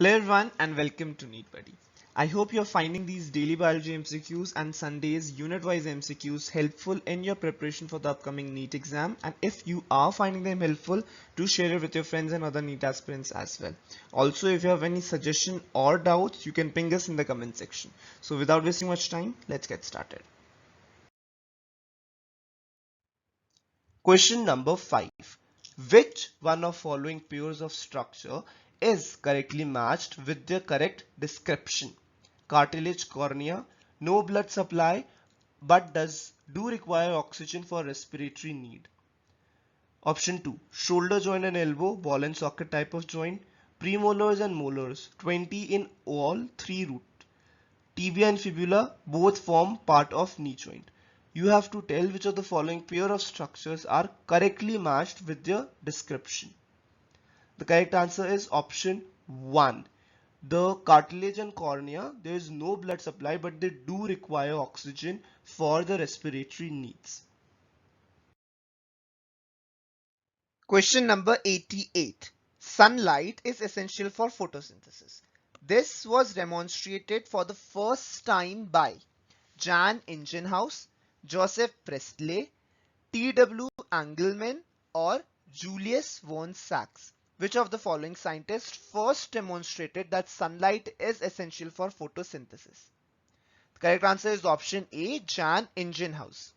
Hello everyone and welcome to NEET Buddy. I hope you're finding these daily biology MCQs and Sunday's unit-wise MCQs helpful in your preparation for the upcoming NEET exam, and if you are finding them helpful, do share it with your friends and other NEET aspirants as well. Also, if you have any suggestion or doubts, you can ping us in the comment section. So without wasting much time, let's get started. Question number 5. Which one of following pairs of structure is correctly matched with the correct description? Cartilage, cornea, no blood supply, but do require oxygen for respiratory need. Option 2. Shoulder joint and elbow, ball and socket type of joint. Premolars and molars, 20 in all 3 root. Tibia and fibula both form part of knee joint. You have to tell which of the following pair of structures are correctly matched with their description. The correct answer is option 1. The cartilage and cornea, there is no blood supply, but they do require oxygen for the respiratory needs. Question number 88. Sunlight is essential for photosynthesis. This was demonstrated for the first time by Jan Ingenhouse, Joseph Priestley, T.W. Engelmann, or Julius von Sachs. Which of the following scientists first demonstrated that sunlight is essential for photosynthesis? The correct answer is option A, Jan Ingenhouse.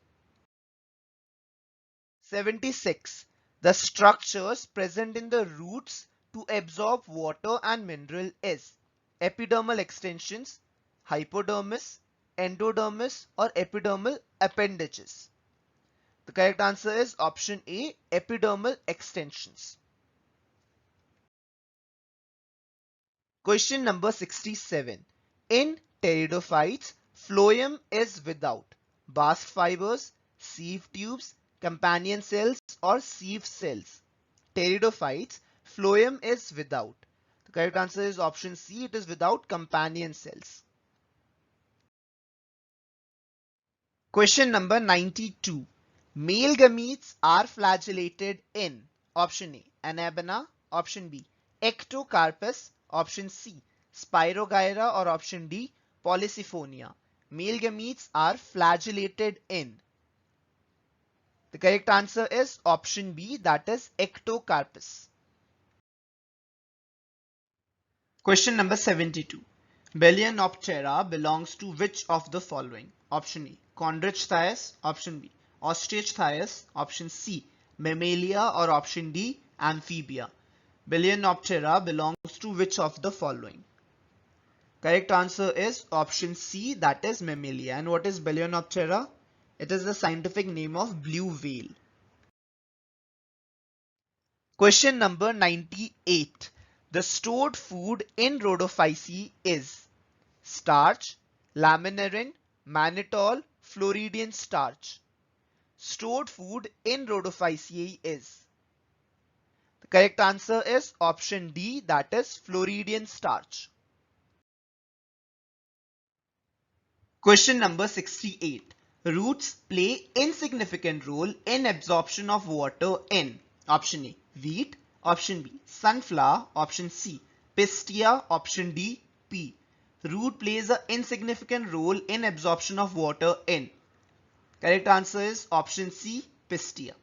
76. The structures present in the roots to absorb water and mineral is epidermal extensions, hypodermis, endodermis, or epidermal appendages. The correct answer is option A, epidermal extensions. Question number 67. In pteridophytes, phloem is without bast fibers, sieve tubes, companion cells, or sieve cells. Pteridophytes, phloem is without. The correct answer is option C, it is without companion cells. Question number 92. Male gametes are flagellated in option A, Anabaena, option B, Ectocarpus, option C, Spirogyra, or option D, Polysiphonia. Male gametes are flagellated in. The correct answer is option B, that is Ectocarpus. Question number 72. Balaenoptera belongs to which of the following? Option A, Chondrichthyes, option B, Osteichthyes, option C, Mammalia, or option D, Amphibia. Balaenoptera belongs to which of the following? Correct answer is option C, that is Mammalia. And what is Balaenoptera? It is the scientific name of blue whale. Question number 98. The stored food in Rhodophyceae is starch, laminarin, mannitol, Floridian starch. Stored food in Rhodophyceae is. The correct answer is option D, that is Floridian starch. Question number 68. Roots play insignificant role in absorption of water in option A, wheat, option B, sunflower, option C, pistia, option D, pea. Root plays an insignificant role in absorption of water in. Correct answer is option C, pistia.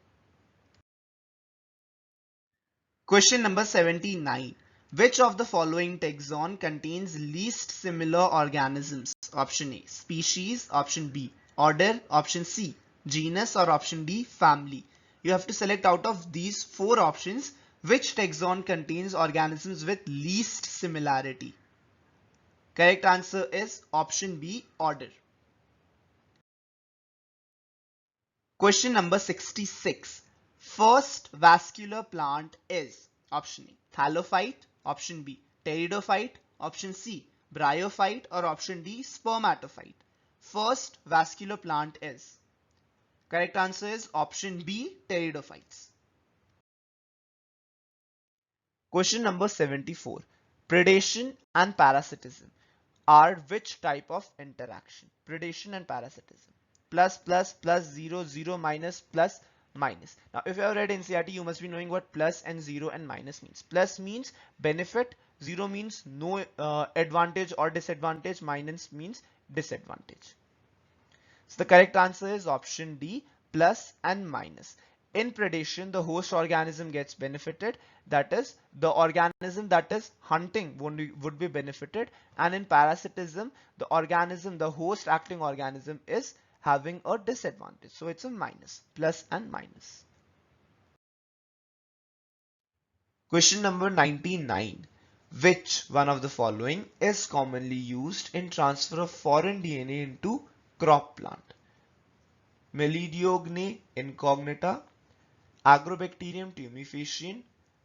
Question number 79. Which of the following taxon contains least similar organisms? Option A, species, option B, order, option C, genus, or option D, family. You have to select out of these 4 options which taxon contains organisms with least similarity. Correct answer is option B, order. Question number 66. First vascular plant is option A, thallophyte, option B, pteridophyte, option C, bryophyte, or option D, spermatophyte. First vascular plant is. Correct answer is option B, pteridophytes. Question number 74. Predation and parasitism are which type of interaction? Predation and parasitism. Plus plus plus 0 0 minus plus minus. Now if you have read NCERT, you must be knowing what plus and 0 and minus means. Plus means benefit, 0 means no advantage or disadvantage, minus means disadvantage. So the correct answer is option D, plus and minus. In predation, the host organism gets benefited, that is the organism that is hunting would be benefited, and in parasitism, the host acting organism is having a disadvantage. So it's a minus, plus and minus. Question number 99. Which one of the following is commonly used in transfer of foreign DNA into crop plant? Melidiogne incognita, Agrobacterium tumefaciens,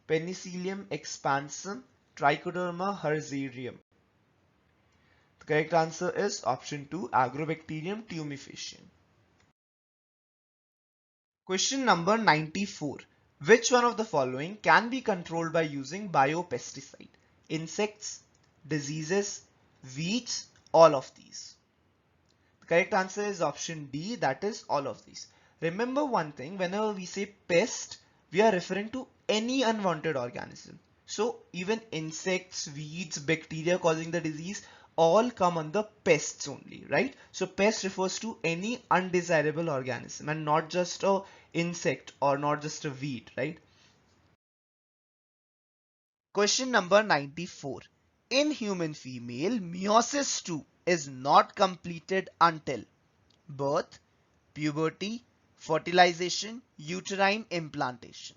Penicillium expansum, Trichoderma herrerium. The correct answer is option 2, Agrobacterium tumefaciens. Question number 94. Which one of the following can be controlled by using biopesticide? Insects, diseases, weeds, all of these. The correct answer is option D, that is all of these. Remember one thing, whenever we say pest, we are referring to any unwanted organism. So even insects, weeds, bacteria causing the disease all come under pests only, right? So pest refers to any undesirable organism and not just a insect or not just a weed, right? Question number 94. In human female, meiosis 2 is not completed until birth, puberty, fertilization, uterine implantation.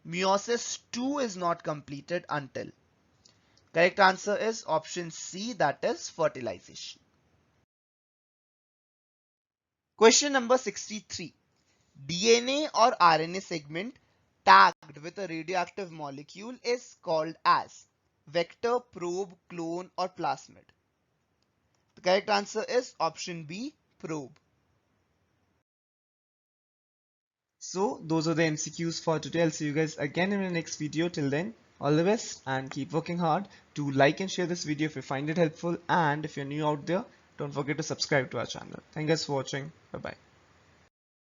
Meiosis 2 is not completed until. Correct answer is option C, that is fertilization. Question number 63. DNA or RNA segment tagged with a radioactive molecule is called as vector, probe, clone, or plasmid. The correct answer is option B, probe. So those are the MCQs for today. I'll see you guys again in the next video. Till then, all the best and keep working hard. Do like and share this video if you find it helpful, and if you're new out there, don't forget to subscribe to our channel. Thank you guys for watching. Bye bye.